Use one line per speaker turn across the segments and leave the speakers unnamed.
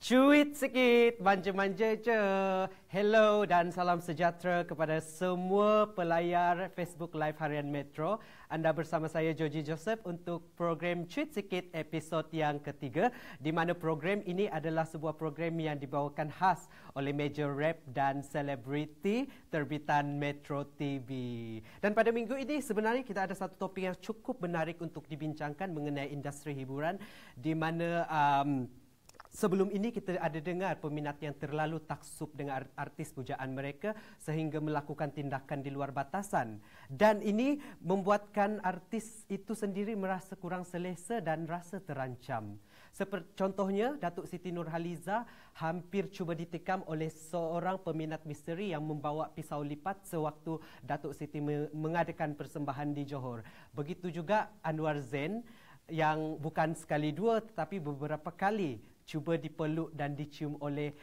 Cuit sikit, manja-manja je. Hello dan salam sejahtera kepada semua pelayar Facebook Live Harian Metro. Anda bersama saya Joji Joseph untuk program Cuit Sikit episod yang ketiga, di mana program ini adalah sebuah program yang dibawakan khas oleh Major Rap dan Selebriti terbitan Metro TV. Dan pada minggu ini sebenarnya kita ada satu topik yang cukup menarik untuk dibincangkan mengenai industri hiburan, di mana sebelum ini kita ada dengar peminat yang terlalu taksub dengan artis pujaan mereka sehingga melakukan tindakan di luar batasan. Dan ini membuatkan artis itu sendiri merasa kurang selesa dan rasa terancam. Contohnya, Datuk Siti Nurhaliza hampir cuba ditikam oleh seorang peminat misteri yang membawa pisau lipat sewaktu Datuk Siti mengadakan persembahan di Johor. Begitu juga Anwar Zain yang bukan sekali dua tetapi beberapa kali cuba dipeluk dan dicium oleh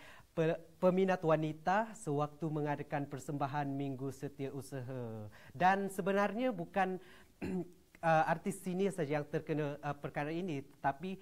peminat wanita sewaktu mengadakan persembahan Minggu Setiausaha. Dan sebenarnya bukan artis sini saja yang terkena perkara ini, tetapi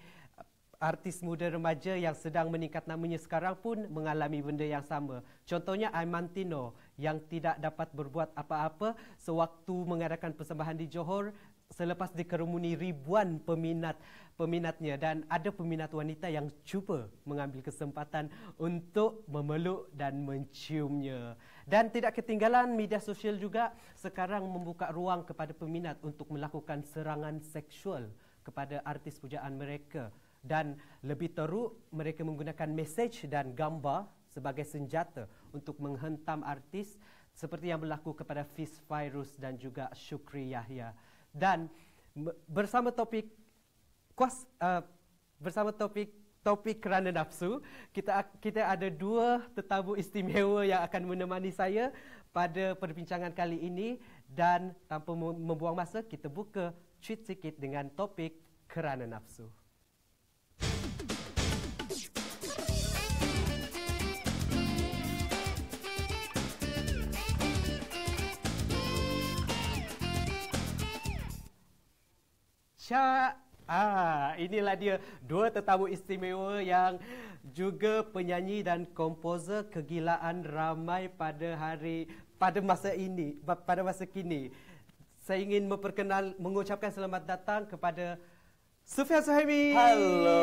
artis muda remaja yang sedang meningkat namanya sekarang pun mengalami benda yang sama. Contohnya Aiman Tino yang tidak dapat berbuat apa-apa sewaktu mengadakan persembahan di Johor selepas dikerumuni ribuan peminatnya, dan ada peminat wanita yang cuba mengambil kesempatan untuk memeluk dan menciumnya. Dan tidak ketinggalan, media sosial juga sekarang membuka ruang kepada peminat untuk melakukan serangan seksual kepada artis pujaan mereka. Dan lebih teruk, mereka menggunakan mesej dan gambar sebagai senjata untuk menghentam artis seperti yang berlaku kepada Fiz Fairuz dan juga Syukri Yahya. Dan bersama topik kerana nafsu, kita ada dua tetamu istimewa yang akan menemani saya pada perbincangan kali ini. Dan tanpa membuang masa, kita buka Cuit Sikit dengan topik kerana nafsu. Inilah dia dua tetamu istimewa yang juga penyanyi dan komposer kegilaan ramai pada masa kini. Saya ingin mengucapkan selamat datang kepada Sufyan Suhaimi.
Halo.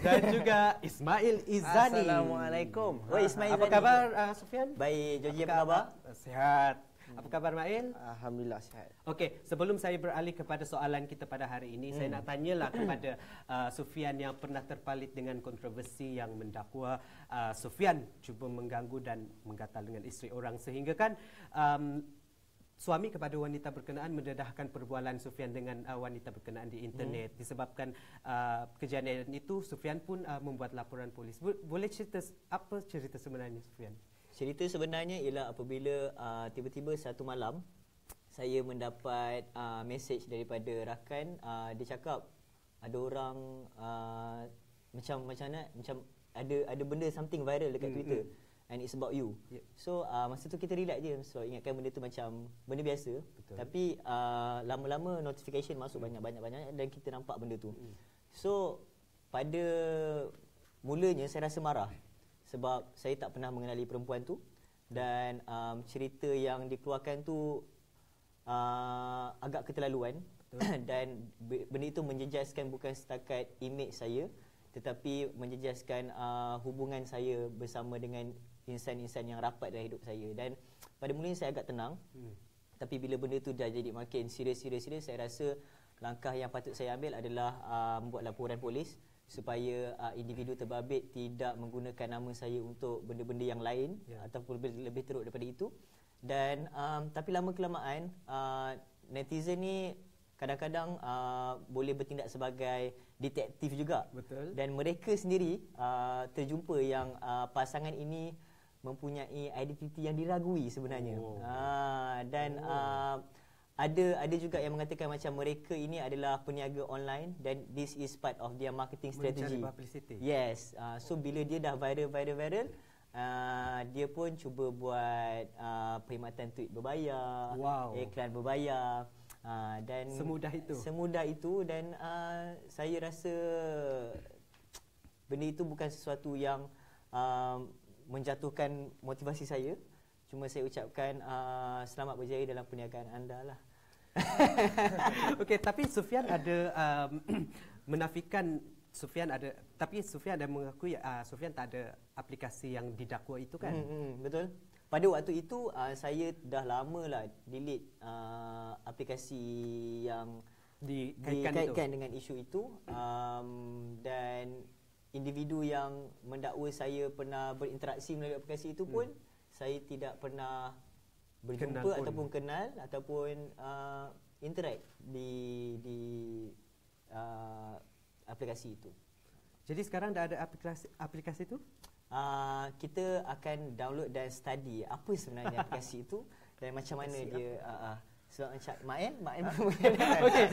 Dan juga Ismail Izzani.
Assalamualaikum.
Ismail, apa khabar Sufyan?
Baik, Joji, apa khabar?
Sihat. Apa khabar Mail?
Alhamdulillah sihat.
Okey, sebelum saya beralih kepada soalan kita pada hari ini, saya nak tanyalah kepada Sufyan yang pernah terpalit dengan kontroversi yang mendakwa Sufyan cuba mengganggu dan menggatal dengan isteri orang, sehingga kan suami kepada wanita berkenaan mendedahkan perbualan Sufyan dengan wanita berkenaan di internet. Disebabkan kejadian itu, Sufyan pun membuat laporan polis. Boleh cerita apa cerita sebenarnya Sufyan?
Cerita sebenarnya ialah apabila tiba-tiba satu malam saya mendapat mesej daripada rakan. Dia cakap ada orang macam ada benda something viral dekat Twitter and it's about you. So masa tu kita relax je sebab ingatkan benda tu macam benda biasa. Betul. Tapi lama-lama notification masuk banyak dan kita nampak benda tu. So pada mulanya saya rasa marah sebab saya tak pernah mengenali perempuan tu, dan cerita yang dikeluarkan tu agak keterlaluan. Dan benda itu menjejaskan bukan setakat imej saya, tetapi menjejaskan hubungan saya bersama dengan insan-insan yang rapat dalam hidup saya. Dan pada mulanya saya agak tenang, tapi bila benda tu dah jadi makin serius, saya rasa langkah yang patut saya ambil adalah membuat laporan polis supaya individu terbabit tidak menggunakan nama saya untuk benda-benda yang lain ataupun lebih teruk daripada itu. Dan tapi lama kelamaan netizen ni kadang-kadang boleh bertindak sebagai detektif juga. Betul. Dan mereka sendiri terjumpa yang pasangan ini mempunyai identiti yang diragui sebenarnya. Ada juga yang mengatakan macam mereka ini adalah peniaga online dan this is part of their marketing strategy.
Mencari publicity.
Yes. So bila dia dah viral, dia pun cuba buat perkhidmatan tweet berbayar, iklan berbayar. Dan
semudah itu.
Dan saya rasa benda itu bukan sesuatu yang menjatuhkan motivasi saya. Cuma saya ucapkan selamat berjaya dalam perniagaan anda lah.
Okey, tapi Sufian ada menafikan tapi Sufian ada mengakui Sufian tak ada aplikasi yang didakwa itu kan?
Betul. Pada waktu itu saya dah lama lah delete aplikasi yang dikaitkan dengan isu itu, dan individu yang mendakwa saya pernah berinteraksi melalui aplikasi itu pun saya tidak pernah berjumpa ataupun kenal ataupun interact di aplikasi itu.
Jadi sekarang dah ada aplikasi itu?
Kita akan download dan study apa sebenarnya aplikasi itu dan macam mana dia sebab macam Mael
Okey,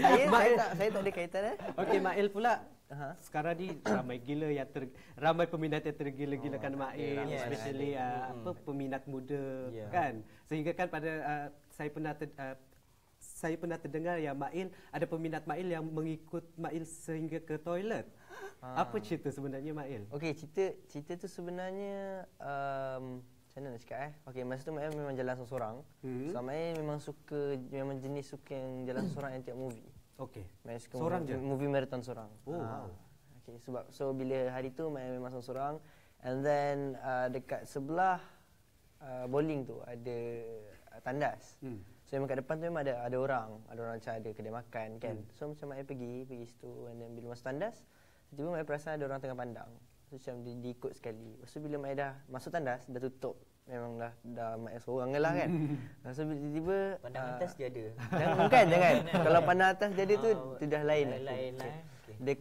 saya tak ada kaitan
Okey, Mael pula. Sekarang ni ramai gila yang ramai peminat yang tergila-gilakan Mael, especially peminat muda kan. Sehingga kan pada saya pernah terdengar yang Mael ada peminat Mael yang mengikut Mael sehingga ke toilet. Apa cerita sebenarnya Mael?
Okey, cerita tu sebenarnya macam mana nak cakap Okey, masa tu Mael memang jalan seorang-seorang. So Mael memang jenis suka yang jalan seorang yang tengok movie.
Okey.
Mael suka
seorang je?
Movie marathon seorang.
Oh, wow.
Okey, so bila hari tu Mael memang seorang-seorang, and then dekat sebelah bowling tu ada tandas. So memang kat depan tu memang ada orang macam ada kedai makan kan. So macam Mael pergi situ, and then bila masuk tandas, tiba-tiba Mael perasan ada orang tengah pandang. So macam diikut sekali. Lepas tu bila Mael dah masuk tandas, dah tutup. Memang dah Mael seorang lah kan. So bila tiba-tiba
pandang atas dia ada.
Jangan. Kalau pandang atas dia ada tu dah lain lah.
Okay.
Dia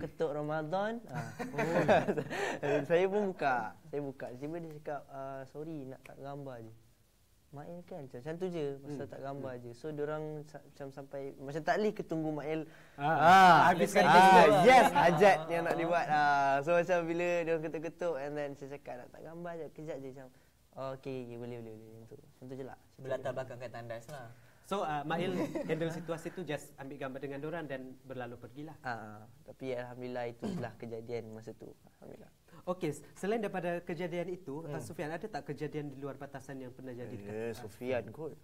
ketuk Ramadan. Saya pun buka. Tiba-tiba dia cakap, sorry nak tak gambar je. Mael kan macam tu je, pasal tak gambar je. So diorang macam sampai macam tak leh ketunggu Mael
habiskan
yes, hajat yang nak dibuat. So macam bila diorang ketuk-ketuk, and then saya cakap nak tak gambar je, kejap je macam okey, boleh macam tu je lah.
Berlatar belakang kat tandas lah.
So Mael handle situasi tu just ambil gambar dengan diorang dan berlalu pergilah.
Tapi alhamdulillah itulah kejadian masa tu. Alhamdulillah.
Okey, selain daripada kejadian itu, Sufian ada tak kejadian di luar batasan yang pernah jadi dekat?
Sufian kot.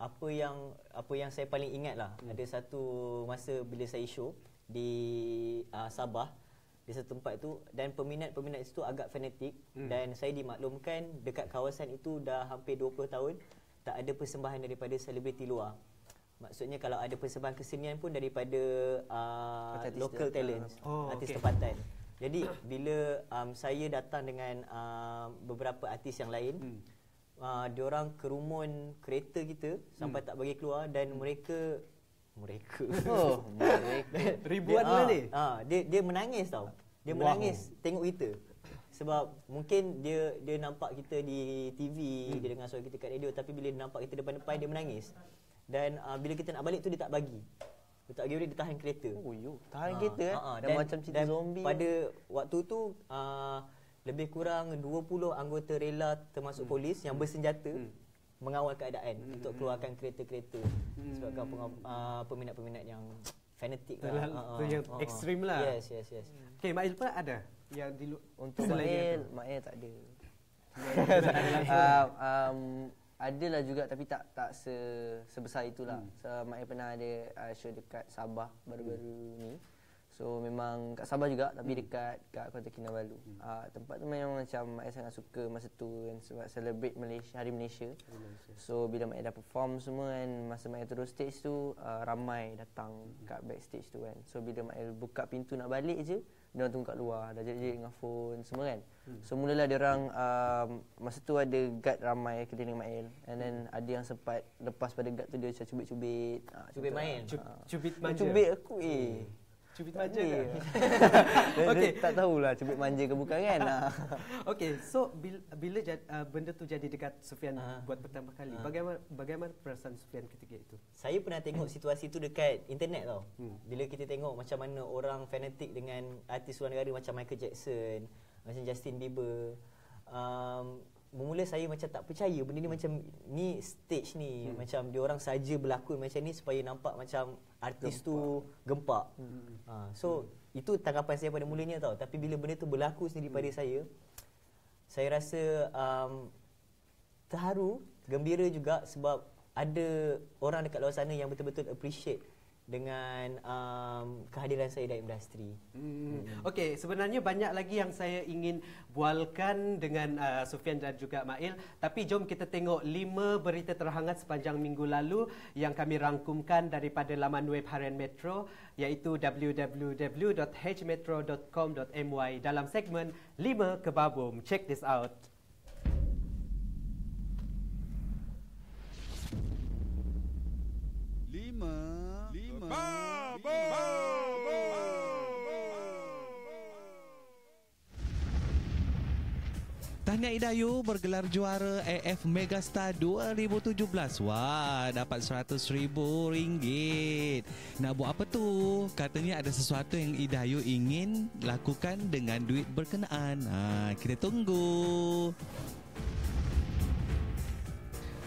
Apa yang saya paling ingat lah, ada satu masa bila saya show di Sabah, di satu tempat itu, dan peminat-peminat itu agak fanatik, dan saya dimaklumkan dekat kawasan itu dah hampir 20 tahun tak ada persembahan daripada selebriti luar. Maksudnya kalau ada persembahan kesenian pun daripada local talents, artis tempatan. Jadi bila saya datang dengan beberapa artis yang lain, diorang kerumun kereta kita sampai tak bagi keluar, dan mereka
ribuan lah ni.
Dia menangis tau. Dia menangis tengok kita. Sebab mungkin dia nampak kita di TV, dia dengar suara kita kat radio, tapi bila dia nampak kita depan-depan dia menangis. Dan bila kita nak balik tu dia tak bagi. Dia tak bagi, dia tahan kereta.
Tahan kereta dan macam cerita zombie.
Pada waktu tu lebih kurang 20 anggota rela termasuk polis yang bersenjata mengawal keadaan untuk keluarkan kereta-kereta. Sebabkan peminat-peminat yang fanatik lah.
Yang ekstrim lah.
Yes.
Okey, Mael pun ada yang
untuk Mael tak ada. Adalah juga tapi tak sebesar itulah. So Mael pernah ada show dekat Sabah baru-baru ni. So memang kat Sabah juga tapi dekat Kota Kinabalu. Tempat tu memang macam Mael sangat suka masa tu kan, sebab celebrate Hari Malaysia. So bila Mael dah perform semua kan, masa Mael turun stage tu ramai datang kat backstage tu kan. So bila Mael buka pintu nak balik je, dia tunggu kat luar, dah jerit-jerit dengan phone semua kan. So mulalah dia orang masa tu ada guard ramai keliling Mael, and then ada yang sempat lepas pada guard tu dia macam cubit-cubit.
Cubit Mael.
Cubit manja.
Cubit aku
Cubit manja ke?
Okey, tak tahulah cubit manja ke bukan kan.
Okey, so bila benda tu jadi dekat Sufian buat pertama kali, bagaimana perasaan Sufian ketika itu?
Saya pernah tengok situasi tu dekat internet tau. Bila kita tengok macam mana orang fanatik dengan artis luar negara macam Michael Jackson, macam Justin Bieber, bermula saya macam tak percaya benda ni macam ni stage ni, macam dia orang saja berlakon macam ni supaya nampak macam artis tu gempak. So itu tanggapan saya pada mulanya tau. Tapi bila benda tu berlaku sendiri pada saya rasa terharu, gembira juga sebab ada orang dekat luar sana yang betul-betul appreciate dengan kehadiran saya dalam industri.
Okey, sebenarnya banyak lagi yang saya ingin bualkan dengan Sufian dan juga Mail, tapi jom kita tengok 5 berita terhangat sepanjang minggu lalu yang kami rangkumkan daripada laman web Harian Metro, iaitu www.hmetro.com.my dalam segmen 5 Kebabum. Check this out.
Tahniah Idayu bergelar juara AF Megastar 2017. Wah, dapat RM100,000. Nak buat apa tu? Katanya ada sesuatu yang Idayu ingin lakukan dengan duit berkenaan. Kita tunggu.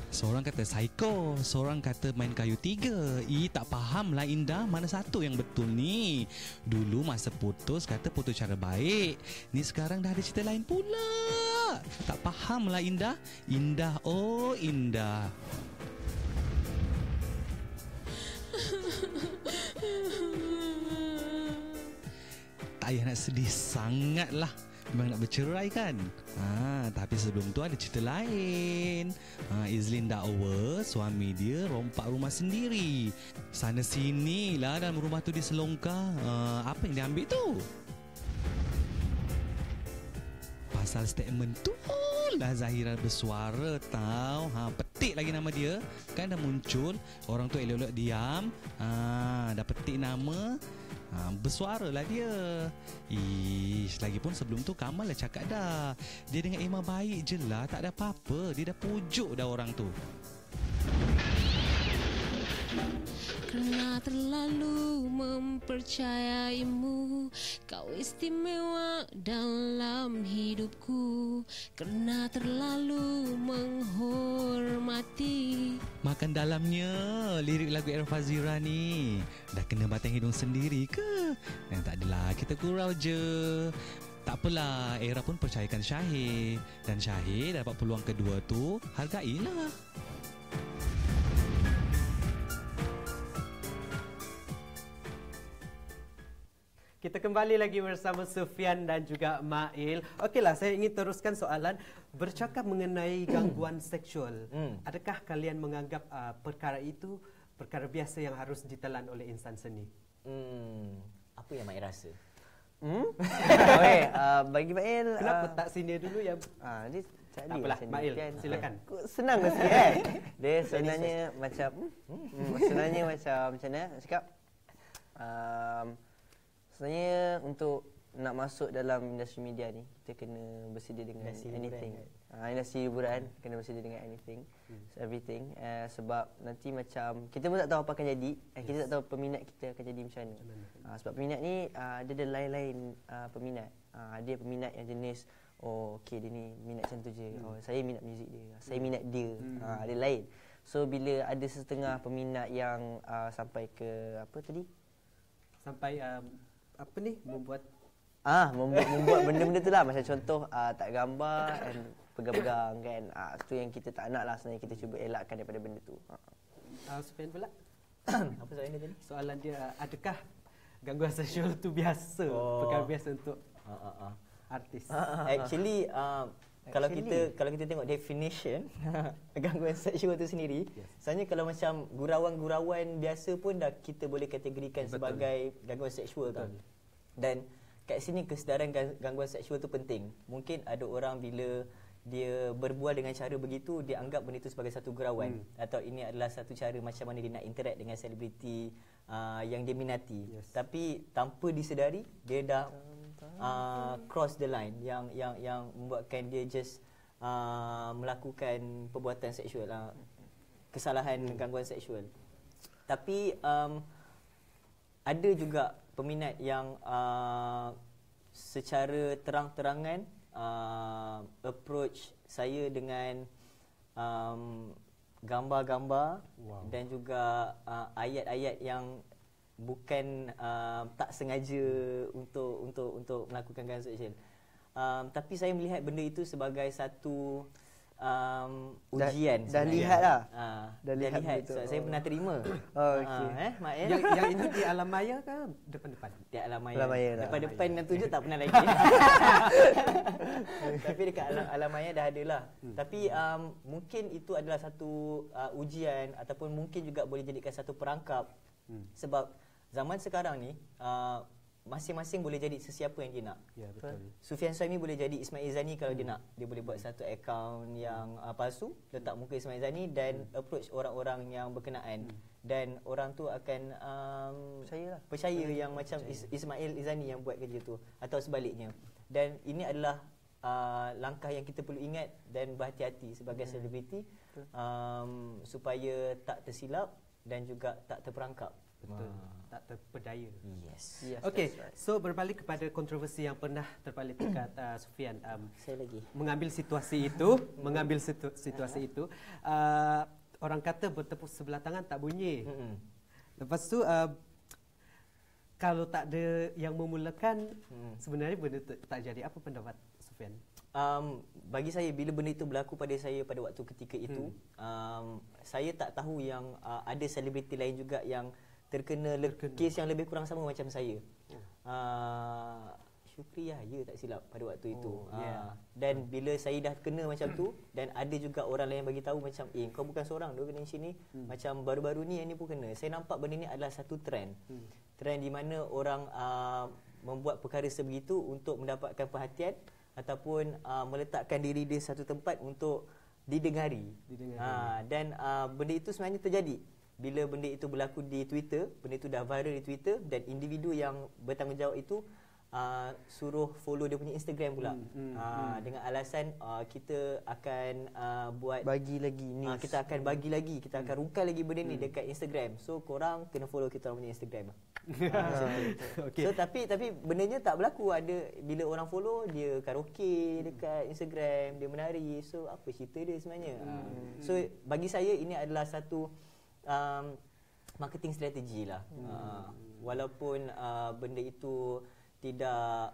Seorang kata psycho, seorang kata main kayu 3. Tak faham lah Indah, mana satu yang betul ni? Dulu masa putus kata putus cara baik, ni sekarang dah ada cerita lain pula. Tak faham lah Indah. Indah, oh Indah. Tak payah nak sedih sangat lah. Memang nak bercerai kan? Tapi sebelum tu ada cerita lain. Izlin dakwa suami dia rompak rumah sendiri. Sana sini lah dalam rumah tu diselongkar. Apa yang dia ambil tu? Pasal statement tu lah Zahira bersuara tau. Petik lagi nama dia. Kan dah muncul. Orang tu elok-elok diam. Dah petik nama. Bersuara lah dia. Lagipun sebelum tu Kamal dah cakap dah, dia dengan Emma baik je lah, tak ada apa-apa. Dia dah pujuk dah orang tu.
Kerana terlalu mempercayaimu, kau istimewa dalam hidupku. Kerana terlalu menghormati.
Makan dalamnya lirik lagu Era Fazira ni. Dah kena batang hidung sendiri ke? Tak adalah, kita gurau je. Tak apalah, Era pun percayakan Syahir. Dan Syahir dapat peluang kedua tu, hargailah.
Kita kembali lagi bersama Sufian dan juga Mail. Okeylah, saya ingin teruskan soalan bercakap mengenai gangguan seksual. Adakah kalian menganggap perkara itu perkara biasa yang harus ditelan oleh insan seni?
Apa yang Mail rasa?
Okay, bagi Mail,
Kenapa tak sini dulu ya?
dia
Tak apalah, Mail, silakan.
Senang ke sikit kan? Dia sebenarnya macam sebenarnya macam mana nak cakap? Sebenarnya untuk nak masuk dalam industri media ni, kita kena bersedia dengan anything. Industri hiburan kena bersedia dengan anything, everything. Sebab nanti macam kita pun tak tahu apa akan jadi, kita tak tahu peminat kita akan jadi macam mana. Sebab peminat ni dia ada lain-lain peminat. Dia peminat yang jenis okey, dia ni minat macam tu je. Saya minat muzik dia, saya minat dia. Dia lain. So bila ada setengah peminat yang sampai ke apa tadi?
Sampai apa ni, membuat
membuat benda-benda tu lah. Macam contoh tak gambar and pegang-pegang kan. Itu yang kita tak nak lah sebenarnya. Kita cuba elakkan daripada benda tu.
Sufian pula?
Apa soalan dia tadi?
Soalan dia, adakah gangguan seksual tu biasa? Perkara biasa untuk artis?
Actually, kalau kita tengok definition gangguan seksual tu sendiri, sebenarnya kalau macam gurauan-gurauan biasa pun dah kita boleh kategorikan sebagai gangguan seksual tau. Dan kat sini kesedaran gangguan seksual tu penting. Mungkin ada orang bila dia berbual dengan cara begitu, dia anggap benda itu sebagai satu gurauan, atau ini adalah satu cara macam mana dia nak interact dengan selebriti yang dia minati. Tapi tanpa disedari dia dah cross the line yang membuatkan dia just melakukan perbuatan seksual, kesalahan gangguan seksual. Tapi ada juga peminat yang secara terang-terangan approach saya dengan gambar-gambar dan juga ayat-ayat yang bukan tak sengaja untuk melakukan gangguan sosial. Tapi saya melihat benda itu sebagai satu ujian.
Dah lihat lah.
Dah lihat. So, saya pernah terima. Mak ya.
Yang itu di alam maya ke depan-depan?
Di alam maya.
Alam maya dah.
Depan-depan yang tunjuk tak pernah lagi. Tapi dekat alam maya dah ada lah. Tapi mungkin itu adalah satu ujian ataupun mungkin juga boleh jadikan satu perangkap. Sebab zaman sekarang ni masing-masing boleh jadi sesiapa yang dia nak.
Ya, betul.
Sufian Suhaimi boleh jadi Ismail Izzani kalau dia nak. Dia boleh buat satu akaun yang palsu, letak muka Ismail Izzani dan approach orang-orang yang berkenaan. Dan orang tu akan percaya yang macam Ismail Izzani yang buat kerja tu atau sebaliknya. Dan ini adalah langkah yang kita perlu ingat dan berhati-hati sebagai selebriti supaya tak tersilap dan juga tak terperangkap.
Betul. Tak terpedaya.
Yes.
Okey, so berbalik kepada kontroversi yang pernah terpalit dekat Sufian.
Saya lagi.
Mengambil situasi itu, orang kata bertepuk sebelah tangan tak bunyi. Lepas tu kalau tak ada yang memulakan, sebenarnya benda tak jadi. Apa pendapat Sufian?
Bagi saya, bila benda itu berlaku pada saya pada waktu ketika itu, saya tak tahu yang ada selebriti lain juga yang terkena kes yang lebih kurang sama macam saya. Syukri Yahya tak silap pada waktu itu. Dan bila saya dah kena macam tu dan ada juga orang lain bagi tahu macam kau bukan seorang dia kena sini, macam baru-baru ni yang ni pun kena. Saya nampak benda ni adalah satu trend. Trend di mana orang membuat perkara sebegitu untuk mendapatkan perhatian ataupun meletakkan diri di satu tempat untuk didengari. Dan benda itu sebenarnya terjadi bila benda itu berlaku di Twitter. Benda itu dah viral di Twitter dan individu yang bertanggungjawab itu suruh follow dia punya Instagram pula. Dengan alasan kita akan buat
bagi lagi ni.
Kita akan bagi lagi, kita akan rungkai lagi benda ni dekat Instagram. So korang kena follow kita orang punya Instagram. Okay. So tapi bendanya tak berlaku. Ada bila orang follow dia karaoke dekat Instagram, dia menari. So apa cerita dia sebenarnya? So bagi saya ini adalah satu marketing strategi lah. Walaupun benda itu tidak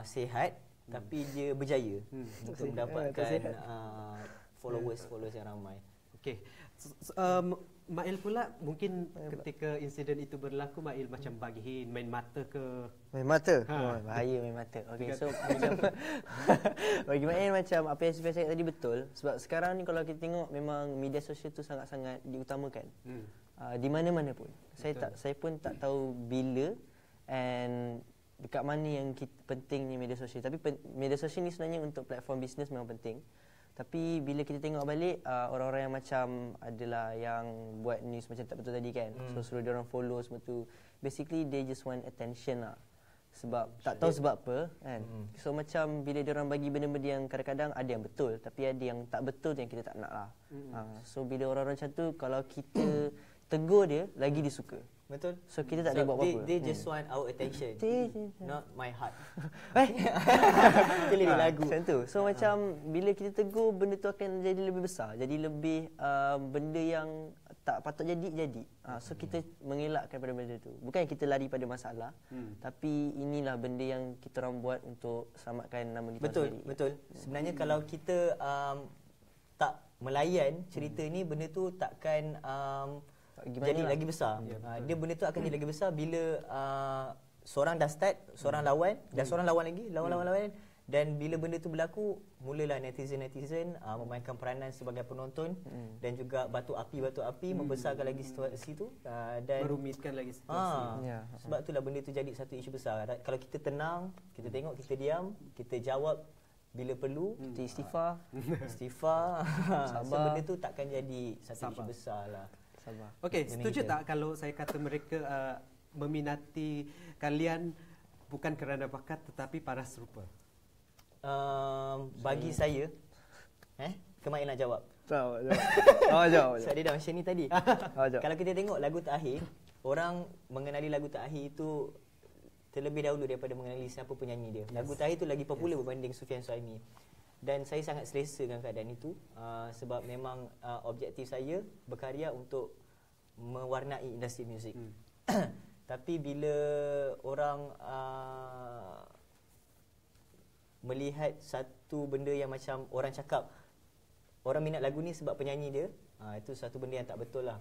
sihat, tapi dia berjaya untuk mendapatkan followers yang ramai.
Okey. Mail pula mungkin ketika insiden itu berlaku, Mail macam bagi hint, main mata ke?
Main mata? Bahaya main mata. Okey, so macam bagi Mail macam apa yang Sufian cakap tadi betul. Sebab sekarang ni kalau kita tengok memang media sosial tu sangat-sangat diutamakan. Di mana-mana pun. Saya pun tak tahu bila and dekat mana yang pentingnya media sosial. Tapi media sosial ni sebenarnya untuk platform bisnes memang penting. Tapi bila kita tengok balik, orang-orang yang macam adalah yang buat news macam tak betul tadi kan. So suruh dia orang follow semua tu. Basically they just want attention lah. Sebab tak tahu sebab apa kan. So macam bila dia orang bagi benda-benda yang kadang-kadang ada yang betul, tapi ada yang tak betul yang kita tak nak lah. So bila orang-orang macam tu, kalau kita tegur dia, lagi dia suka.
Betul.
So kita tak boleh buat apa-apa.
They just want our attention. Not my heart.
Pilih lagu. Macam tu. So macam bila kita tegur, benda tu akan jadi lebih besar. Jadi lebih benda yang tak patut jadi. So kita mengelakkan pada benda tu. Bukan kita lari pada masalah, tapi inilah benda yang kita orang buat untuk selamatkan nama kita sendiri. Betul.
Sebenarnya kalau kita tak melayan cerita ni, benda tu takkan jadi lagi besar. Dia benda tu akan jadi lagi besar bila seorang dah start, seorang lawan dan seorang lawan lagi, lawan. Dan bila benda tu berlaku, mulalah netizen memainkan peranan sebagai penonton dan juga batu api membesarkan lagi situasi tu dan
merumitkan lagi situasi.
Sebab itulah benda tu jadi satu isu besar. Kalau kita tenang, kita tengok, kita diam, kita jawab bila perlu,
istighfar,
sabar. So benda tu takkan jadi satu isu besar lah.
Okey, setuju tak kalau saya kata mereka meminati kalian bukan kerana bakat tetapi paras rupa?
Bagi saya, Kemail nak jawab.
Jawab.
Sebab dia dah macam ni tadi. Kalau kita tengok lagu terakhir, orang mengenali lagu terakhir itu terlebih dahulu daripada mengenali siapa penyanyi dia. Lagu terakhir tu lagi popular berbanding Sufian Suhaimi. Dan saya sangat selesa dengan keadaan itu sebab memang objektif saya berkarya untuk mewarnai industri muzik. Tapi bila orang melihat satu benda yang macam orang cakap orang minat lagu ni sebab penyanyi dia, itu satu benda yang tak betul lah.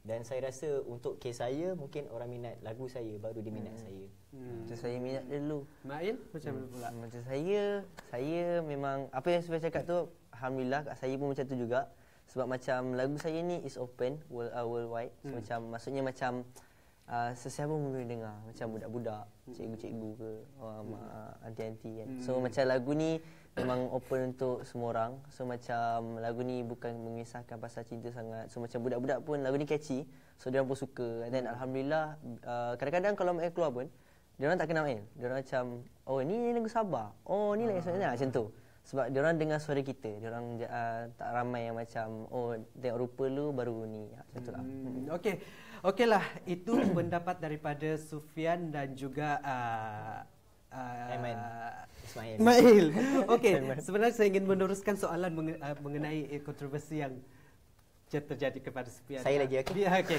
Dan saya rasa untuk kes saya, mungkin orang minat lagu saya baru dia minat saya.
Macam saya minat dulu.
Mail macam mana pula?
Macam saya memang apa yang saya cakap tu, alhamdulillah kat saya pun macam tu juga. Sebab macam lagu saya ni is open worldwide. So macam maksudnya macam sesiapa pun boleh dengar. Macam budak-budak, cikgu-cikgu ke, aunty-aunty kan. So macam lagu ni memang open untuk semua orang. So macam lagu ni bukan mengisahkan pasal cinta sangat. So macam budak-budak pun lagu ni catchy. So diorang pun suka. Dan alhamdulillah kadang-kadang kalau Mail keluar pun diorang tak kenal Mail. Diorang macam, oh ni lagu Sabah. Oh ni lagu sebenarnya macam tu. Sebab diorang dengar suara kita. Diorang tak ramai yang macam, oh tengok rupa lu baru ni. Macam tu lah.
Okeylah, itu pendapat daripada Sufian dan juga Ismail. Okey, sebenarnya saya ingin meneruskan soalan mengenai kontroversi yang terjadi kepada Sufian.
Saya lagi, okey?
Ya, okey.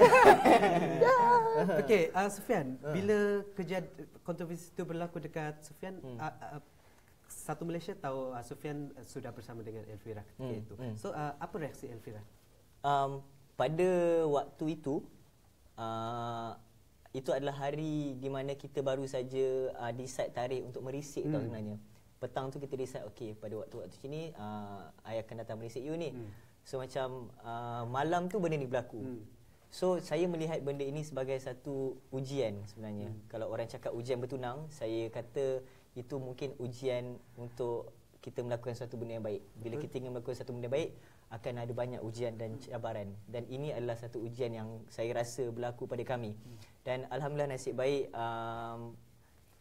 Okey, Sufian, bila kontroversi itu berlaku dekat Sufian, satu Malaysia tahu Sufian sudah bersama dengan Elvira ketika itu. So, apa reaksi Elvira?
Pada waktu itu adalah hari di mana kita baru saja decide tarikh untuk merisik tau sebenarnya. Petang tu kita decide, okey pada waktu-waktu sini I akan datang merisik you ni. So macam malam tu benda ni berlaku. So saya melihat benda ini sebagai satu ujian sebenarnya. Kalau orang cakap ujian bertunang, saya kata itu mungkin ujian untuk kita melakukan satu benda yang baik. Bila kita ingin melakukan satu benda baik, akan ada banyak ujian dan cabaran. Dan ini adalah satu ujian yang saya rasa berlaku pada kami. Dan alhamdulillah nasib baik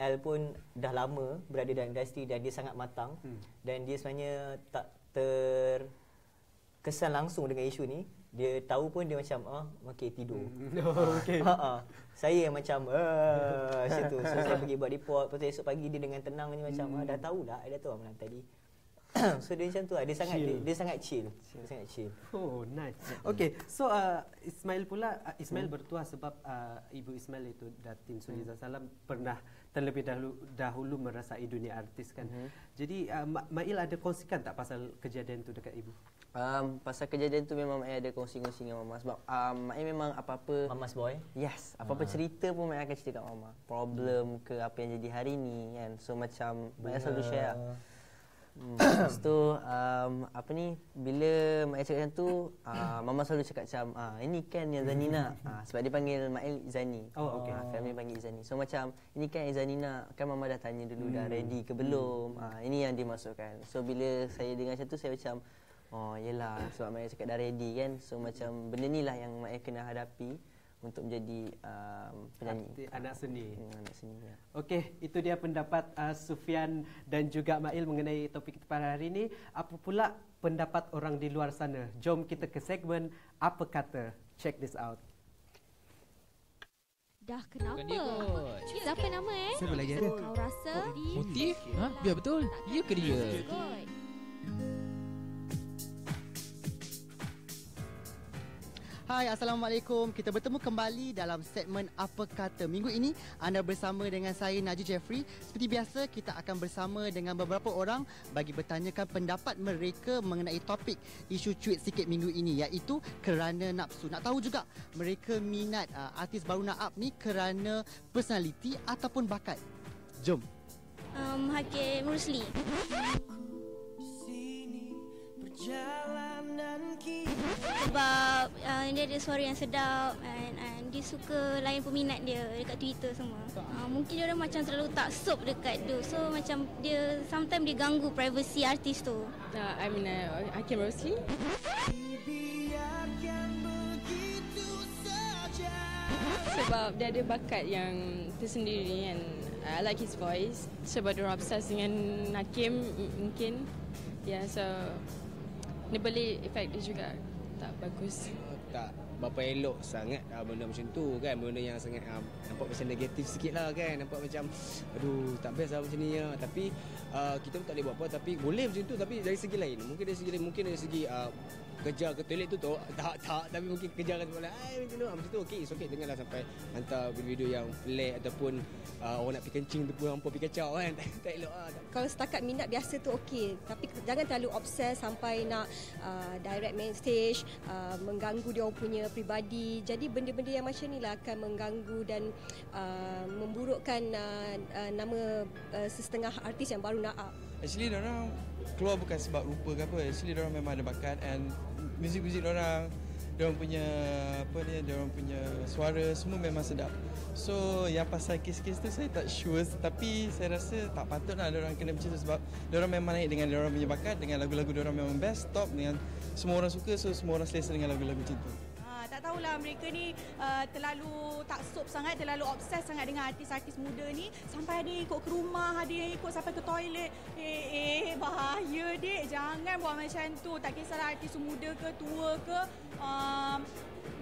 L pun dah lama berada dalam industri dan dia sangat matang. Dan dia sebenarnya tak terkesan langsung dengan isu ni. Dia tahu pun dia macam okey tidur. Saya yang macam macam tu. So saya pergi buat report. Lepas tu esok pagi dia dengan tenang ni macam dah tahulah, dah tahu malam tadi. So dia macam tu lah. Dia sangat chill. Dia sangat chill.
Oh, nice. Okey, so Ismail pula, Ismail bertuah sebab ibu Ismail itu Datin Suliza Salam pernah terlebih dahulu merasai dunia artis kan. Jadi Mail ada kongsikan tak pasal kejadian tu dekat ibu?
Pasal kejadian tu memang Mail ada kongsi-kongsi dengan Mama. Sebab Mail memang apa-apa
Mama's boy.
Yes, apa-apa cerita pun Mail akan cerita kat Mama. Problem ke apa yang jadi hari ni kan. So macam Mail selalu share lah. Lepas tu bila Mak cakap macam tu, Mama selalu cakap macam ini kan yang Izani nak. Sebab dia panggil Mail Izani. Family panggil Izani. So macam ini kan Izani nak, kan Mama dah tanya dulu dah ready ke belum. Ini yang dimasukkan. So bila saya dengar macam tu saya macam yelah sebab Mak cakap dah ready kan. So macam benda ni lah yang Mak kena hadapi untuk menjadi penyanyi,
anak seni.
Anak seni ya.
Okey, itu dia pendapat Sufian dan juga Mail mengenai topik kita pada hari ini. Apa pula pendapat orang di luar sana? Jom kita ke segmen Apa Kata. Check this out.
Dah kenapa? Siapa nama
Siapa lagi ada?
Kau rasa
Motif? Biar betul. Ya ke dia?
Hai, Assalamualaikum. Kita bertemu kembali dalam segmen Apa Kata. Minggu ini anda bersama dengan saya Najib Jeffrey. Seperti biasa kita akan bersama dengan beberapa orang bagi bertanyakan pendapat mereka mengenai topik isu cuit sikit minggu ini, iaitu kerana nafsu. Nak tahu juga mereka minat artis baru nak up ni kerana personality ataupun bakat. Jom.
Hakim Rusli. Sebab dia ada suara yang sedap and dia suka layan peminat dia dekat Twitter semua. Mungkin dia orang macam terlalu taksub dekat tu. So macam dia sometimes dia ganggu privacy artis tu.
I mean Hakim Rusli. Sebab dia ada bakat yang tersendiri kan. I like his voice. Sebab dia orang obsessed dengan Hakim mungkin. So dia boleh efek dia juga tak bagus.
Tak. berapa elok sangat benda macam tu kan, benda yang sangat nampak macam negatif sikit lah kan, nampak macam aduh tak best lah macam ni ya. Tapi kita pun tak boleh buat apa, tapi boleh macam tu. Tapi dari segi lain, mungkin dari segi kejar ke toilet tu tak, tapi mungkin kejar kat sebelah macam tu okey, it's okay, janganlah sampai hantar video yang flat ataupun orang nak pergi kencing tu pun hampa pergi kacau kan. Tak elok lah.
Kalau setakat minat biasa tu okey, tapi jangan terlalu obses sampai nak direct message, mengganggu dia orang punya pribadi. Jadi benda-benda yang macam ni lah akan mengganggu dan memburukkan nama sesetengah artis yang baru nak up.
Actually diorang keluar bukan sebab rupa ke apa. Actually diorang memang ada bakat, and muzik-muzik diorang punya diorang punya suara semua memang sedap. So yang pasal kes-kes tu saya tak sure, tapi saya rasa tak patutlah diorang kena macam tu sebab diorang memang naik dengan diorang punya bakat, dengan lagu-lagu diorang memang best, top, dengan semua orang suka, so semua orang selesa dengan lagu-lagu macam tu.
Tak tahulah mereka ni terlalu taksub sangat, terlalu obses sangat dengan artis-artis muda ni, sampai ada yang ikut ke rumah, ada yang ikut sampai ke toilet. Bahaya dik, jangan buat macam tu. Tak kisahlah artis muda ke, tua ke,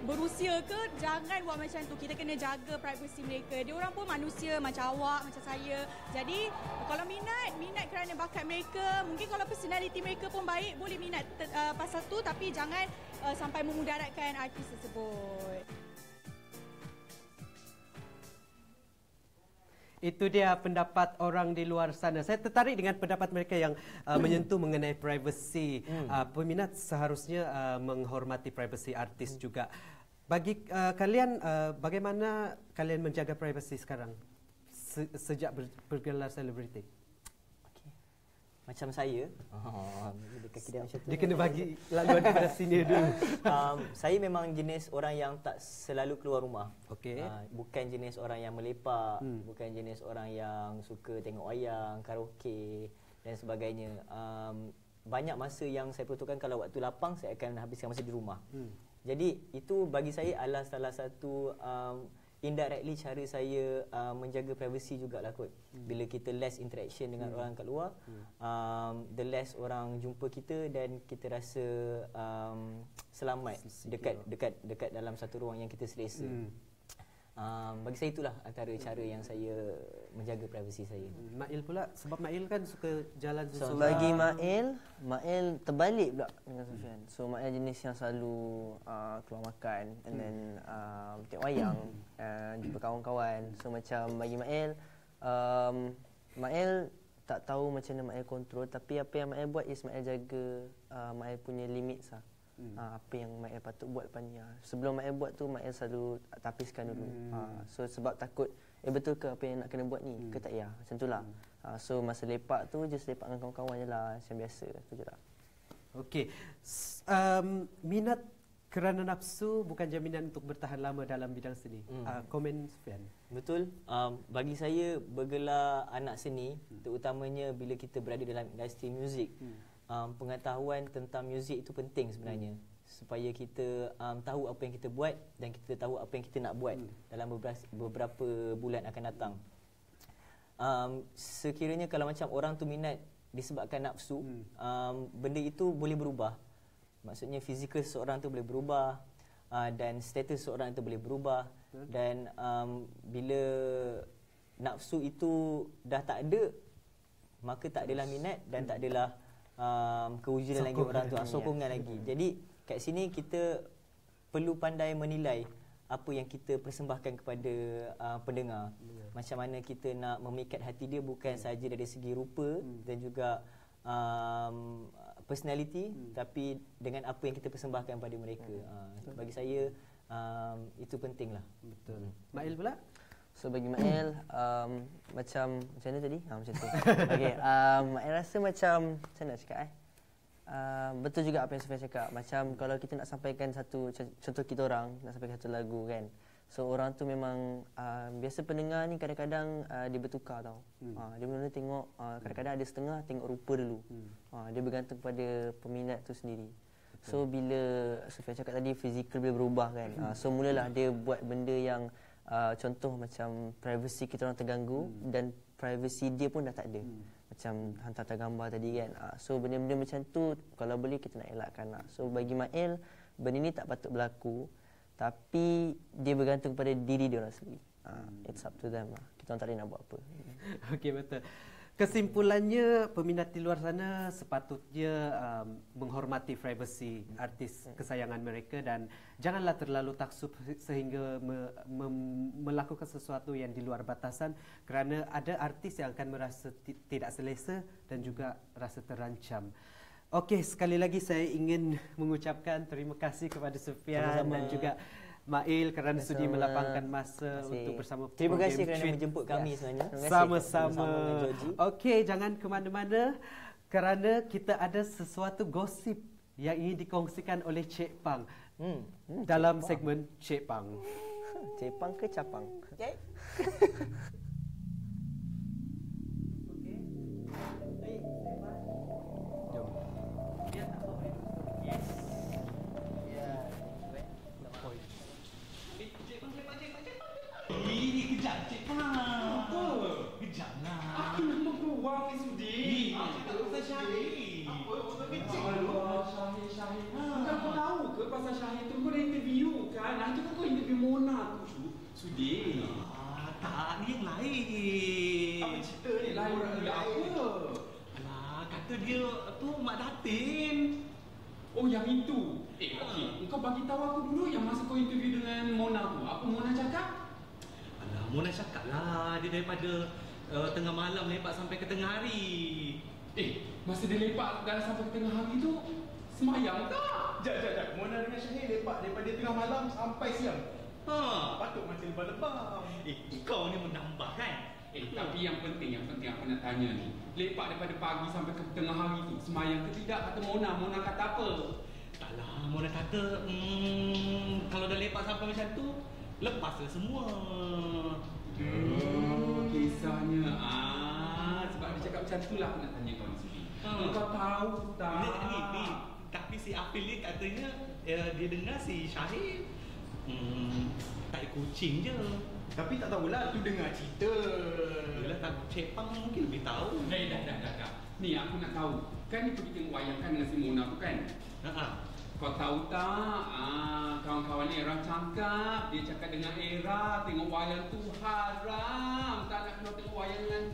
berusia ke, jangan buat macam tu. Kita kena jaga privasi mereka. Dia orang pun manusia macam awak, macam saya. Jadi kalau minat kerana bakat mereka, mungkin kalau personality mereka pun baik, boleh minat pasal tu, tapi jangan sampai memudaratkan artis tersebut.
Itu dia pendapat orang di luar sana. Saya tertarik dengan pendapat mereka yang menyentuh mengenai privasi. Peminat seharusnya menghormati privasi artis juga. Bagi kalian, bagaimana kalian menjaga privasi sekarang sejak bergelar selebriti?
Macam saya,
dia kena bagi lagu pada senior dulu.
Saya memang jenis orang yang tak selalu keluar rumah. Bukan jenis orang yang melepak, bukan jenis orang yang suka tengok wayang, karaoke dan sebagainya. Banyak masa yang saya peruntukkan, kalau waktu lapang saya akan habiskan masa di rumah. Jadi itu bagi saya adalah salah satu indirectly cara saya menjaga privasi jugalah kot. Bila kita less interaction dengan orang kat luar, the less orang jumpa kita dan kita rasa selamat dekat dalam satu ruang yang kita selesa. Bagi saya itulah antara cara yang saya menjaga privasi saya.
Mail pula, sebab Mail kan suka jalan
so, bagi Mail terbalik pula dengan Sufian. So Mail jenis yang selalu keluar makan and then tengok wayang, jumpa kawan-kawan. So macam bagi Mail tak tahu macam mana Mail kontrol, tapi apa yang Mail buat is Mail jaga Mail punya limits lah. Apa yang Mail patut buat lepas ni. Sebelum Mail buat tu, Mail selalu tapiskan dulu. So sebab takut, betul ke apa yang nak kena buat ni ke tak ya, macam tu lah. So masa lepak tu, just lepak dengan kawan-kawan je lah, macam biasa tu je lah.
Okey, minat kerana nafsu bukan jaminan untuk bertahan lama dalam bidang seni. Komen Sufian.
Betul. Bagi saya, bergelar anak seni, terutamanya bila kita berada dalam industri muzik, pengetahuan tentang muzik itu penting sebenarnya, supaya kita tahu apa yang kita buat dan kita tahu apa yang kita nak buat dalam beberapa bulan akan datang. Sekiranya kalau macam orang tu minat disebabkan nafsu, benda itu boleh berubah. Maksudnya fizikal seseorang tu boleh berubah, dan status seseorang itu boleh berubah. Dan bila nafsu itu dah tak ada, maka tak adalah minat dan tak adalah kewujudan lagi orang tu, sokongan lagi. Jadi kat sini kita perlu pandai menilai apa yang kita persembahkan kepada pendengar. Macam mana kita nak memikat hati dia, bukan sahaja dari segi rupa dan juga personality, tapi dengan apa yang kita persembahkan pada mereka. Bagi saya itu pentinglah.
Betul. Mail pula?
So bagi Mail, macam mana tadi? Macam tu. Okey, Mail rasa macam nak cakap betul juga apa yang Sufian cakap. Macam kalau kita nak sampaikan satu, contoh kita orang nak sampaikan satu lagu kan. So orang tu memang biasa pendengar ni kadang-kadang dia bertukar tau. Dia mula tengok kadang-kadang ada setengah tengok rupa dulu. Dia bergantung pada peminat tu sendiri. So bila Sufian cakap tadi fizikal boleh berubah kan. So mulalah dia buat benda yang contoh macam privacy kita orang terganggu dan privacy dia pun dah tak ada. Macam hantar gambar tadi kan. So benda-benda macam tu kalau boleh kita nak elakkan lah. So bagi Mail, benda ni tak patut berlaku. Tapi dia bergantung pada diri dia orang sendiri. It's up to them lah. Kita orang tak boleh nak buat apa.
Okey, betul. Kesimpulannya, peminat di luar sana sepatutnya menghormati privasi artis kesayangan mereka dan janganlah terlalu taksub sehingga melakukan sesuatu yang di luar batasan, kerana ada artis yang akan merasa tidak selesa dan juga rasa terancam. Okey, sekali lagi saya ingin mengucapkan terima kasih kepada Sufian dan juga Mail kerana sudi melapangkan masa untuk bersama program.
Terima kasih kerana menjemput kami sebenarnya.
Sama-sama. Okey, jangan ke mana-mana kerana kita ada sesuatu gosip yang ingin dikongsikan oleh Cik Pang dalam segmen Cik Pang.
Cik Pang ke Capang?
Okay.
Kejap, Cik Pang. Apa? Kejaplah.
Aku nak memperuang ni Sudi.
Aku tak pasal Syahid.
Apa? Pasal kecil tu. Syahid. Bukan kau tahu ke pasal Syahid tu? Kau dah interview kan? Nanti kau interview Mona tu, Sudi.
Tak, ni yang lain.
Apa cerita ni? Lain pula apa?
Alah, kata dia tu Mak Datin.
Oh, yang itu. Okey. Kau bagi tahu aku dulu yang masa kau interview dengan Mona tu. Apa Mona cakap?
Alah, Mona cakap lah dia daripada tengah malam lepak sampai ke tengah hari.
Masa dia lepak dah sampai ke tengah hari tu, semayang tak?
Jap. Mona dengan Syahid lepak daripada tengah malam sampai siang. Patut macam lebam-lebam.
Kau ni menambah kan?
Tapi yang penting aku nak tanya ni. Lepak daripada pagi sampai ke tengah hari tu, semayang ke tidak? Kata Mona kata apa?
Taklah, Mona kata kalau dah lepak sampai macam tu, lepaslah semua.
Kisahnya. Sebab dia cakap macam tu lah aku nak tanya kau ni sendiri. Kau tahu tak?
Ni. Tapi si Apil ni katanya dia dengar si Syahid tak kucing je.
Tapi tak tahulah, tu dengar cerita.
Yelah, tak Cik Pang mungkin lebih tahu.
Dah. Ni aku nak tahu. Kan dia pergi tengok wayang kan dengan si Mona tu kan? Kau tahu tak, kawan-kawan Era cakap, dia cakap dengan Era tengok wayang tu haram, tak nak keluar tengok wayang dengan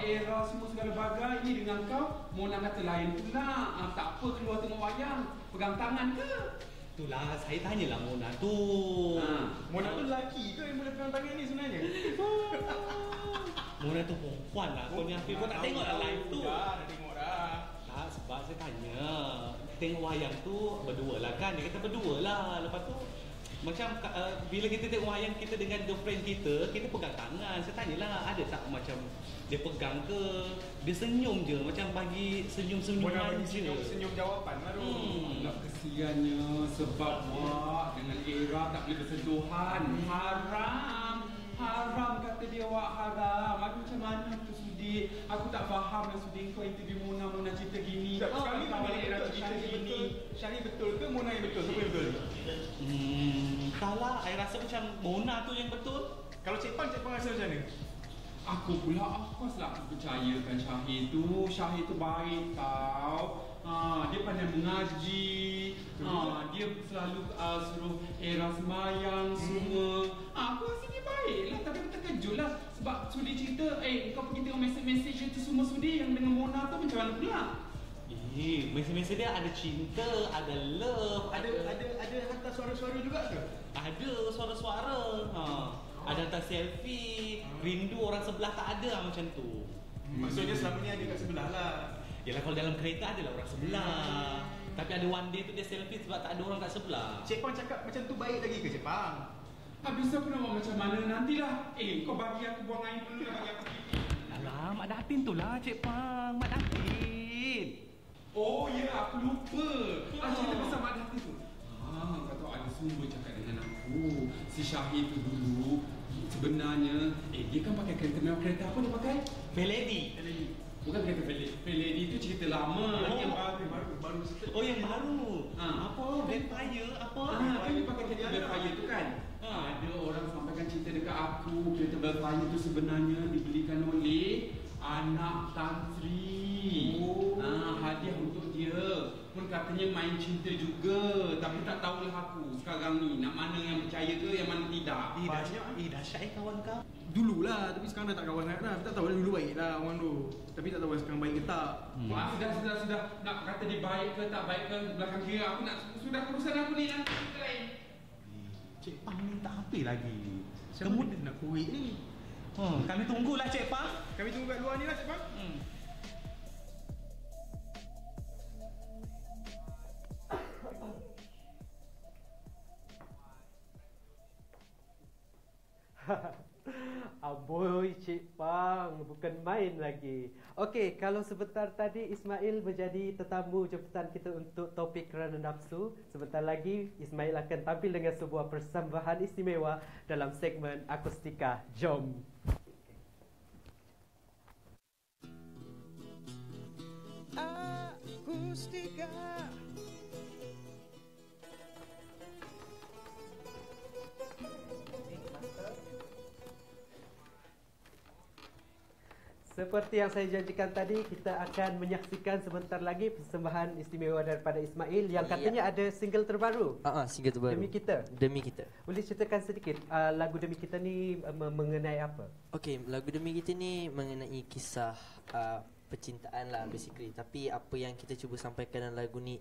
Era semua segala bagai. Ni dengan kau, Mona kata lain pula, tak apa keluar tengok wayang, pegang tangan ke?
Itulah, saya tanyalah Mona tu.
Mona tu lelaki ke yang boleh pegang tangan ni sebenarnya?
Mona tu perempuan lah. Kau ni Afif, kau tak tengok lah live tu.
Dah tengok dah.
Tak, sebab saya tanya. Tengok wayang tu berdua lah kan. Dia kata berdua lah. Lepas tu macam bila kita tengok wayang kita dengan girlfriend kita pegang tangan. Saya tanyalah ada tak macam dia pegang ke, dia senyum je, macam bagi senyum-senyuman je.
Senyum jawapan lah tu.
Nak kesiannya sebab wak dengan Era tak boleh bersentuhan. Haram kata dia wak haram. Aku macam mana tu Sudi? Aku tak faham lah Sudi. Kau interview Mona cerita gini.
Sekarang ni Era cerita gini. Syahid betul ke Mona yang betul? Siapa yang betul?
Entahlah, saya rasa macam Mona tu yang betul.
Kalau Cik Pang rasa macam mana?
Aku pula, of course lah aku percayakan Syahid tu. Syahid tu baik tau. Dia pandai mengaji. Dia selalu suruh Era semayang semua. Aku rasa dia baik lah. Tapi aku terkejut lah. Sebab Sudi cerita, kau pergi tengok mesej-mesej itu semua Sudi yang dengan Mona tu macam mana pula?
Mesej-mesej dia ada cinta, ada love,
ada hantar suara-suara juga ke?
Ada suara-suara. Ada hantar selfie, rindu orang sebelah tak ada macam tu.
Maksudnya selama ni ada kat sebelah lah.
Yalah, kalau dalam kereta adalah orang sebelah. Tapi ada one day tu dia selfie sebab tak ada orang kat sebelah.
Cik Pang cakap macam tu baik lagi ke Cik Pang?
Habis aku nak buat macam mana nantilah. Kau bagi aku buang air dulu, bagi aku pipi.
Alah, Mak Datin tu lah Cik Pang, Mak Datin.
Oh ya, aku lupa. Cerita pasal Mak Datin tu. Kau tahu ada sumber cakap dengan aku. Si Syahid tu dulu sebenarnya dia kan pakai kereta mewah. Kereta apa dia pakai?
Veledi.
Bukan kereta Veledi tu cerita lama. Yang baru.
Oh, yang baru. Apa? Vampire apa?
Kan dia pakai kereta Vampire tu kan? Ada orang sampaikan cerita dekat aku. Kereta Vampire tu sebenarnya dibelikan oleh anak Tan Sri. Hadiah untuk dia. Pun katanya main cinta juga. Tapi tak tahulah aku. Sekarang sekarang ni? Nak mana yang percaya ke, yang mana tidak?
Dahsyat kawan kau. Dululah, tapi sekarang dah tak kawan sangat dah. Tak tahu dah dulu baik lah orang tu. Tapi tak tahu sekarang baik ke tak.
Sudah. Nak kata dia baik ke tak baik ke belakang kira aku nak sudah urusan aku ni nanti lain.
Cik Pang ni tak apa lagi. Kemudian nak kuih ni. Kami tunggulah Cik Pang. Kami tunggu kat luar ni lah Cik Pang.
Aboy Cik Pang, bukan main lagi. Okey, kalau sebentar tadi Ismail menjadi tetamu jemputan kita untuk topik kerana nafsu, sebentar lagi Ismail akan tampil dengan sebuah persembahan istimewa dalam segmen Akustika. Jom.
Akustika.
Seperti yang saya janjikan tadi, kita akan menyaksikan sebentar lagi persembahan istimewa daripada Ismail yang katanya ada single terbaru.
Single terbaru. Demi Kita.
Boleh ceritakan sedikit lagu Demi Kita ni mengenai apa?
Okey, lagu Demi Kita ni mengenai kisah percintaan lah basically. Tapi apa yang kita cuba sampaikan dalam lagu ni,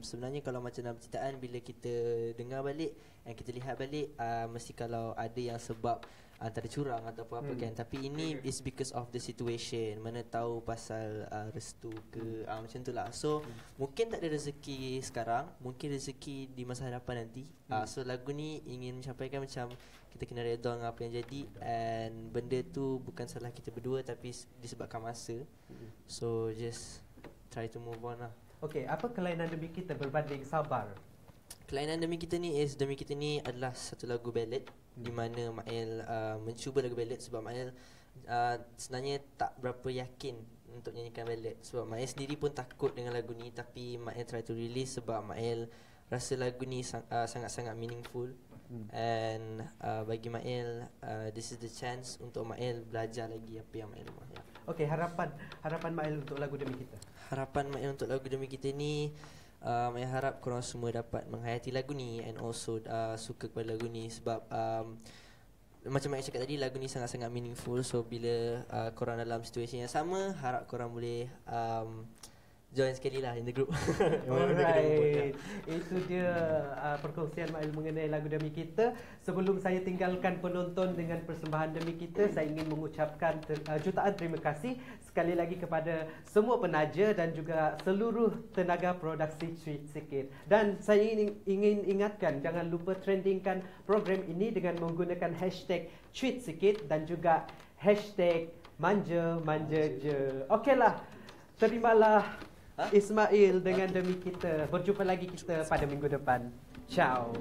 sebenarnya kalau macam dalam percintaan, bila kita dengar balik and kita lihat balik, mesti kalau ada yang sebab antara curang ataupun apa kan. Tapi ini is because of the situation. Mana tahu pasal restu ke macam tu lah. So mungkin tak ada rezeki sekarang, mungkin rezeki di masa hadapan nanti. So lagu ni ingin sampaikan macam kita kena redha dengan apa yang jadi, and benda tu bukan salah kita berdua tapi disebabkan masa. So just try to move on lah.
Okey, apa kelainan Demi Kita berbanding Sabar?
Kelainan Demi Kita ni adalah satu lagu ballad, di mana Mael mencuba lagu ballad sebab Mael sebenarnya tak berapa yakin untuk nyanyikan ballad. Sebab Mael sendiri pun takut dengan lagu ni, tapi Mael try to release sebab Mael rasa lagu ni sangat-sangat meaningful. And bagi Mael, this is the chance untuk Mael belajar lagi apa yang Mael mahu.
Okey, harapan Mael untuk lagu Demi Kita.
Harapan Mael untuk lagu Demi Kita ni, Mael harap korang semua dapat menghayati lagu ni and also suka kepada lagu ni sebab macam Mael cakap tadi, lagu ni sangat-sangat meaningful. So bila korang dalam situasi yang sama, harap korang boleh join sekali lah in the group.
Alright, itu dia perkongsian Mael mengenai lagu Demi Kita. Sebelum saya tinggalkan penonton dengan persembahan Demi Kita, saya ingin mengucapkan jutaan terima kasih sekali lagi kepada semua penaja dan juga seluruh tenaga produksi Tweet Sikit. Dan saya ingin ingatkan, jangan lupa trendingkan program ini dengan menggunakan hashtag Tweet Sikit dan juga hashtag manja je. Okeylah, terimalah Ismail dengan Demi Kita. Berjumpa lagi kita pada minggu depan. Ciao.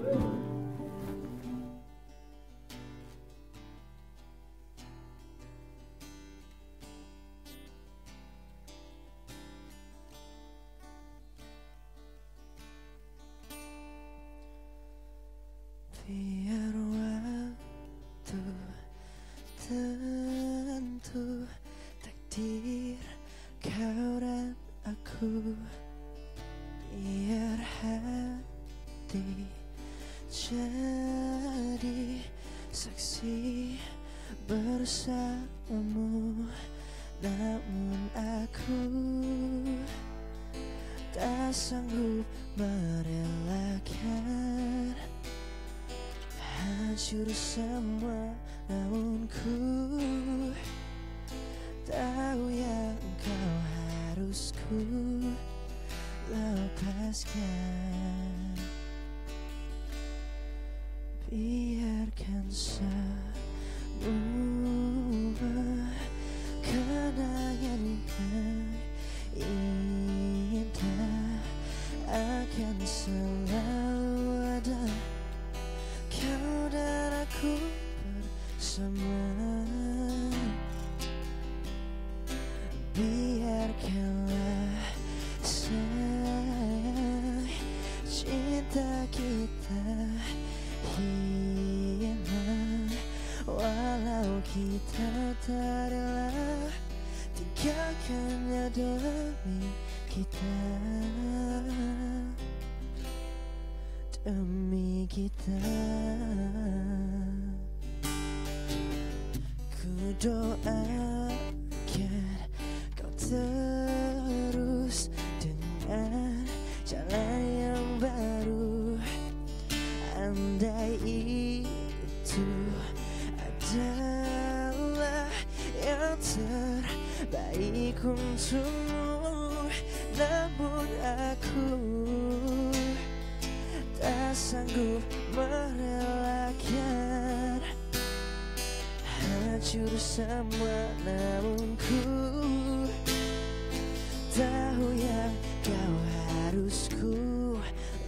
Biar waktu tentu takdir kau dan aku, biar hati jadi saksi bersamamu. Namun aku tak sanggup merelakan hancur semua. Namun ku tahu yang kau harus ku lepaskan. Biarkan semua kenangan yang indah akan selalu ada. Kau dan aku bersama. Biarkanlah sayang cinta kita hilang, walau kita tak rela tinggalkannya demi kita. demi kita. Ku doakan kau terus dengan jalan yang baru. Andai itu adalah yang terbaik untukmu, namun aku tak sanggup merelakan hancur semua. Namun ku tahu yang kau harus ku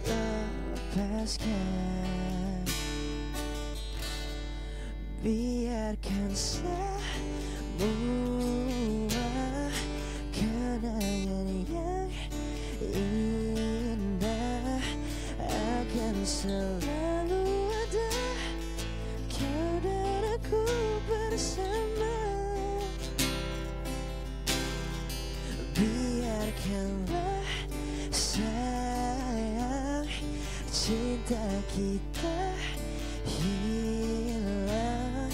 lepaskan. Biarkan semua kenangan yang indah akan selalu ada, kau dan aku bersama. Biarkanlah sayang cinta kita hilang,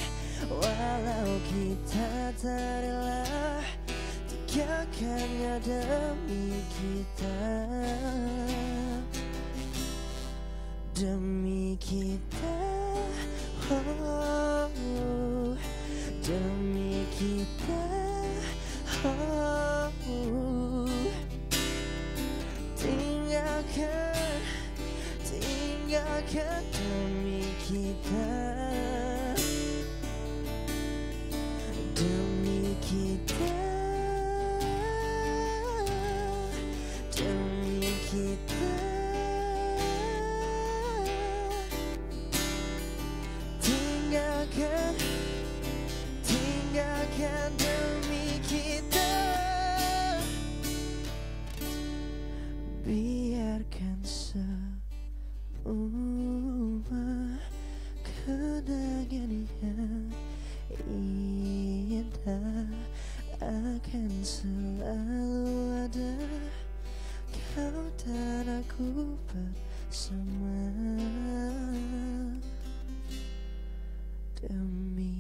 walau kita tak rela tinggalkannya demi kita. Demi kita, oh, demi kita, oh, tinggalkan demi kita, demi kita, demi kita. Tinggalkan demi kita. Biarkan semua kenangan yang indah akan selalu ada, kau dan aku bersama. Demi